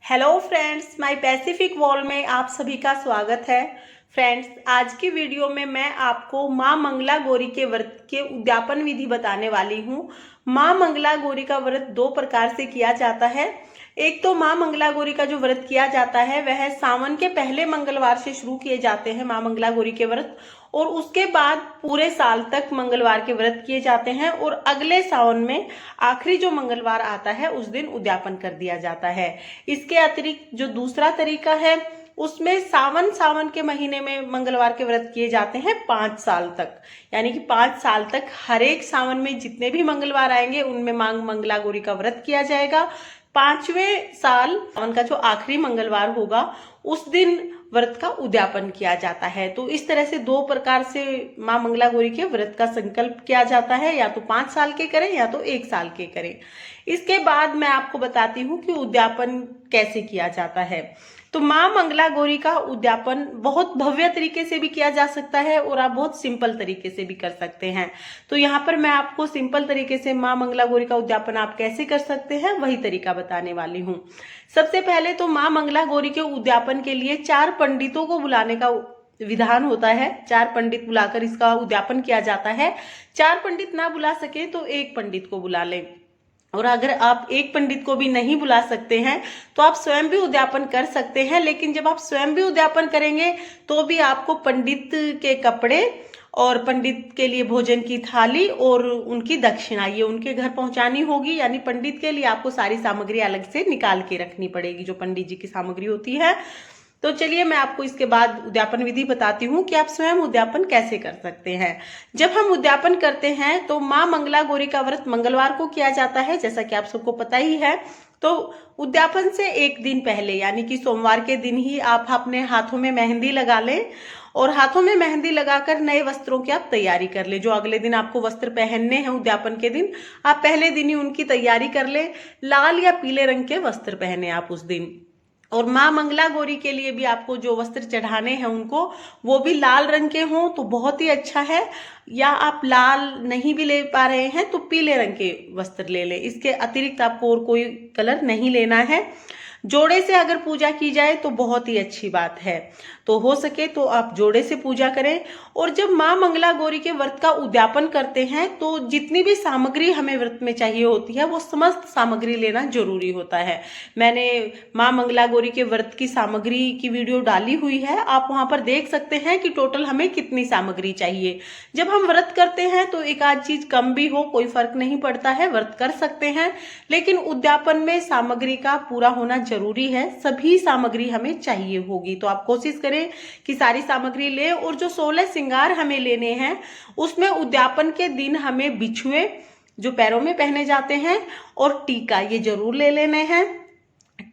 Hello friends, my Pacific wall में आप सभी का स्वागत है। फ्रेंड्स, आज की वीडियो में मैं आपको माँ मंगला गौरी के व्रत के उद्यापन विधि बताने वाली हूँ। माँ मंगला गौरी का व्रत दो प्रकार से किया जाता है। एक तो माँ मंगला गौरी का जो व्रत किया जाता है वह सावन के पहले मंगलवार से शुरू किए जाते हैं माँ मंगला गौरी के व्रत, और उसके बाद पूरे साल तक मंगलवार के व्रत किए जाते हैं और अगले सावन में आखिरी जो मंगलवार आता है उस दिन उद्यापन कर दिया जाता है। इसके अतिरिक्त जो दूसरा तरीका है उसमें सावन के महीने में मंगलवार के व्रत किए जाते हैं 5 साल तक, यानी कि 5 साल तक हर एक सावन में जितने भी मंगलवार आएंगे उनमें माँ मंगला गौरी का व्रत किया जाएगा। 5वें साल सावन का जो आखिरी मंगलवार होगा उस दिन व्रत का उद्यापन किया जाता है। तो इस तरह से दो प्रकार से माँ मंगला गौरी के व्रत का संकल्प किया जाता है, या तो 5 साल के करें या तो 1 साल के करें। इसके बाद मैं आपको बताती हूँ कि उद्यापन कैसे किया जाता है। तो माँ मंगला गौरी का उद्यापन बहुत भव्य तरीके से भी किया जा सकता है और आप बहुत सिंपल तरीके से भी कर सकते हैं। तो यहाँ पर मैं आपको सिंपल तरीके से माँ मंगला गौरी का उद्यापन आप कैसे कर सकते हैं वही तरीका बताने वाली हूँ। सबसे पहले तो माँ मंगला गौरी के उद्यापन के लिए 4 पंडितों को बुलाने का विधान होता है। 4 पंडित बुलाकर इसका उद्यापन किया जाता है। 4 पंडित ना बुला सके तो 1 पंडित को बुला लें, और अगर आप 1 पंडित को भी नहीं बुला सकते हैं तो आप स्वयं भी उद्यापन कर सकते हैं। लेकिन जब आप स्वयं भी उद्यापन करेंगे तो भी आपको पंडित के कपड़े और पंडित के लिए भोजन की थाली और उनकी दक्षिणा ये उनके घर पहुंचानी होगी। यानी पंडित के लिए आपको सारी सामग्री अलग से निकाल के रखनी पड़ेगी, जो पंडित जी की सामग्री होती है। तो चलिए मैं आपको इसके बाद उद्यापन विधि बताती हूँ कि आप स्वयं उद्यापन कैसे कर सकते हैं। जब हम उद्यापन करते हैं तो माँ मंगला गौरी का व्रत मंगलवार को किया जाता है, जैसा कि आप सबको पता ही है। तो उद्यापन से 1 दिन पहले यानी कि सोमवार के दिन ही आप अपने हाथों में मेहंदी लगा लें, और हाथों में मेहंदी लगाकर नए वस्त्रों की आप तैयारी कर ले। जो अगले दिन आपको वस्त्र पहनने हैं उद्यापन के दिन, आप पहले दिन ही उनकी तैयारी कर ले। लाल या पीले रंग के वस्त्र पहने आप उस दिन। और माँ मंगला गौरी के लिए भी आपको जो वस्त्र चढ़ाने हैं उनको वो भी लाल रंग के हों तो बहुत ही अच्छा है, या आप लाल नहीं भी ले पा रहे हैं तो पीले रंग के वस्त्र ले लें। इसके अतिरिक्त आपको और कोई कलर नहीं लेना है। जोड़े से अगर पूजा की जाए तो बहुत ही अच्छी बात है, तो हो सके तो आप जोड़े से पूजा करें। और जब माँ मंगला गौरी के व्रत का उद्यापन करते हैं तो जितनी भी सामग्री हमें व्रत में चाहिए होती है वो समस्त सामग्री लेना जरूरी होता है। मैंने माँ मंगला गौरी के व्रत की सामग्री की वीडियो डाली हुई है, आप वहां पर देख सकते हैं कि टोटल हमें कितनी सामग्री चाहिए। जब हम व्रत करते हैं तो एक आध चीज कम भी हो कोई फर्क नहीं पड़ता है, व्रत कर सकते हैं। लेकिन उद्यापन में सामग्री का पूरा होना जरूरी है, सभी सामग्री हमें चाहिए होगी। तो आप कोशिश करें कि सारी सामग्री लें। और जो 16 श्रृंगार हमें लेने हैं उसमें उद्यापन के दिन हमें बिछुए जो पैरों में पहने जाते हैं और टीका ये जरूर ले लेने हैं।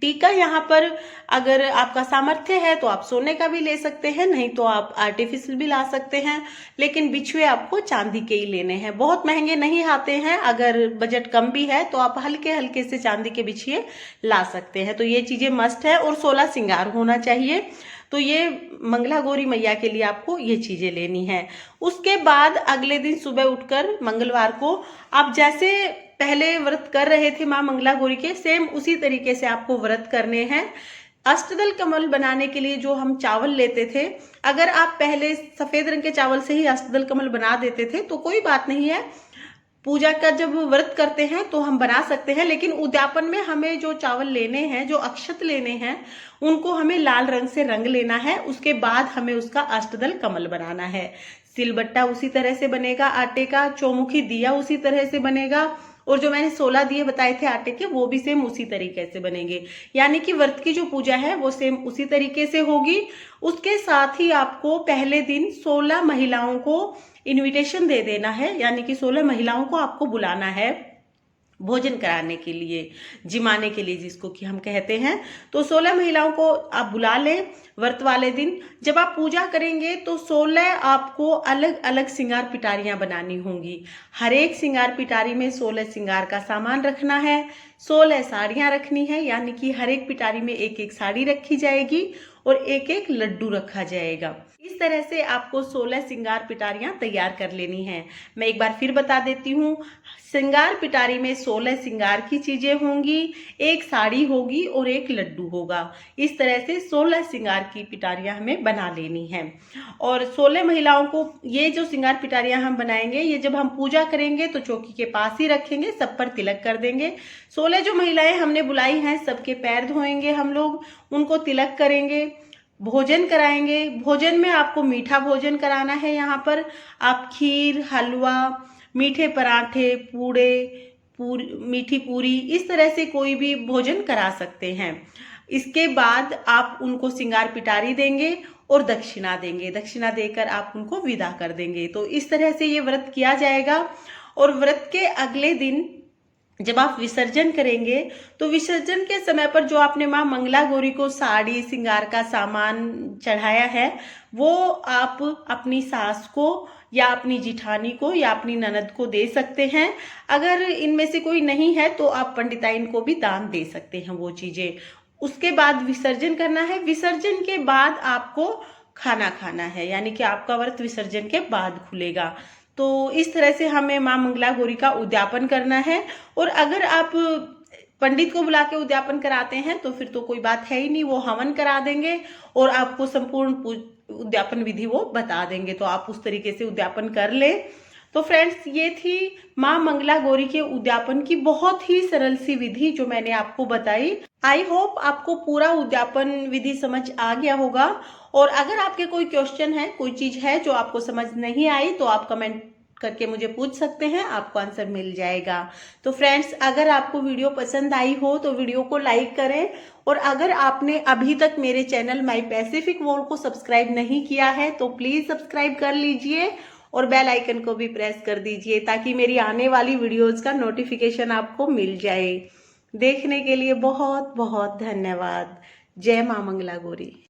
टीका यहाँ पर अगर आपका सामर्थ्य है तो आप सोने का भी ले सकते हैं, नहीं तो आप आर्टिफिशियल भी ला सकते हैं। लेकिन बिछुए आपको चांदी के ही लेने हैं, बहुत महंगे नहीं आते हैं। अगर बजट कम भी है तो आप हल्के हल्के से चांदी के बिछिए ला सकते हैं। तो ये चीजें मस्ट है। और 16 श्रृंगार होना चाहिए। तो ये मंगला गौरी मैया के लिए आपको ये चीजें लेनी है। उसके बाद अगले दिन सुबह उठकर मंगलवार को आप जैसे पहले व्रत कर रहे थे माँ मंगला गौरी के, सेम उसी तरीके से आपको व्रत करने हैं। अष्टदल कमल बनाने के लिए जो हम चावल लेते थे, अगर आप पहले सफेद रंग के चावल से ही अष्टदल कमल बना देते थे तो कोई बात नहीं है, पूजा का जब व्रत करते हैं तो हम बना सकते हैं। लेकिन उद्यापन में हमें जो चावल लेने हैं, जो अक्षत लेने हैं, उनको हमें लाल रंग से रंग लेना है। उसके बाद हमें उसका अष्टदल कमल बनाना है। सिलबट्टा उसी तरह से बनेगा आटे का, चौमुखी दिया उसी तरह से बनेगा, और जो मैंने 16 दिए बताए थे आटे के वो भी सेम उसी तरीके से बनेंगे। यानी कि व्रत की जो पूजा है वो सेम उसी तरीके से होगी। उसके साथ ही आपको पहले दिन 16 महिलाओं को इनविटेशन दे देना है, यानी कि 16 महिलाओं को आपको बुलाना है भोजन कराने के लिए, जिमाने के लिए जिसको कि हम कहते हैं। तो 16 महिलाओं को आप बुला लें व्रत वाले दिन। जब आप पूजा करेंगे तो 16 आपको अलग अलग श्रृंगार पिटारियां बनानी होंगी। हर एक श्रृंगार पिटारी में 16 श्रृंगार का सामान रखना है। 16 साड़ियाँ रखनी है, यानी कि हर एक पिटारी में एक एक साड़ी रखी जाएगी और एक एक लड्डू रखा जाएगा। इस तरह से आपको 16 श्रृंगार पिटारियां तैयार कर लेनी है। मैं एक बार फिर बता देती हूँ, श्रृंगार पिटारी में 16 श्रृंगार की चीजें होंगी, एक साड़ी होगी और एक लड्डू होगा। इस तरह से 16 श्रृंगार की पिटारियां हमें बना लेनी है। और 16 महिलाओं को ये जो श्रृंगार पिटारियां हम बनाएंगे, ये जब हम पूजा करेंगे तो चौकी के पास ही रखेंगे, सब पर तिलक कर देंगे। 16 जो महिलाएं हमने बुलाई हैं, सबके पैर धोएंगे हम लोग, उनको तिलक करेंगे, भोजन कराएंगे। भोजन में आपको मीठा भोजन कराना है। यहाँ पर आप खीर, हलवा, मीठे पराठे, मीठी पूरी, इस तरह से कोई भी भोजन करा सकते हैं। इसके बाद आप उनको श्रृंगार पिटारी देंगे और दक्षिणा देंगे। दक्षिणा देकर आप उनको विदा कर देंगे। तो इस तरह से ये व्रत किया जाएगा। और व्रत के अगले दिन जब आप विसर्जन करेंगे तो विसर्जन के समय पर जो आपने माँ मंगला गौरी को साड़ी, श्रृंगार का सामान चढ़ाया है, वो आप अपनी सास को या अपनी जिठानी को या अपनी ननद को दे सकते हैं। अगर इनमें से कोई नहीं है तो आप पंडिताइन को भी दान दे सकते हैं वो चीजें। उसके बाद विसर्जन करना है। विसर्जन के बाद आपको खाना खाना है, यानी कि आपका व्रत विसर्जन के बाद खुलेगा। तो इस तरह से हमें माँ मंगला गौरी का उद्यापन करना है। और अगर आप पंडित को बुला के उद्यापन कराते हैं तो फिर तो कोई बात है ही नहीं, वो हवन करा देंगे और आपको संपूर्ण उद्यापन विधि वो बता देंगे। तो आप उस तरीके से उद्यापन कर लें। तो फ्रेंड्स, ये थी माँ मंगला गौरी के उद्यापन की बहुत ही सरल सी विधि जो मैंने आपको बताई। आई होप आपको पूरा उद्यापन विधि समझ आ गया होगा। और अगर आपके कोई क्वेश्चन है, कोई चीज है जो आपको समझ नहीं आई, तो आप कमेंट करके मुझे पूछ सकते हैं, आपको आंसर मिल जाएगा। तो फ्रेंड्स, अगर आपको वीडियो पसंद आई हो तो वीडियो को लाइक करें। और अगर आपने अभी तक मेरे चैनल माई पैसिफिक वर्ल्ड को सब्सक्राइब नहीं किया है तो प्लीज सब्सक्राइब कर लीजिए और बेल आइकन को भी प्रेस कर दीजिए, ताकि मेरी आने वाली वीडियोज का नोटिफिकेशन आपको मिल जाए। देखने के लिए बहुत बहुत धन्यवाद। जय माँ मंगला गौरी।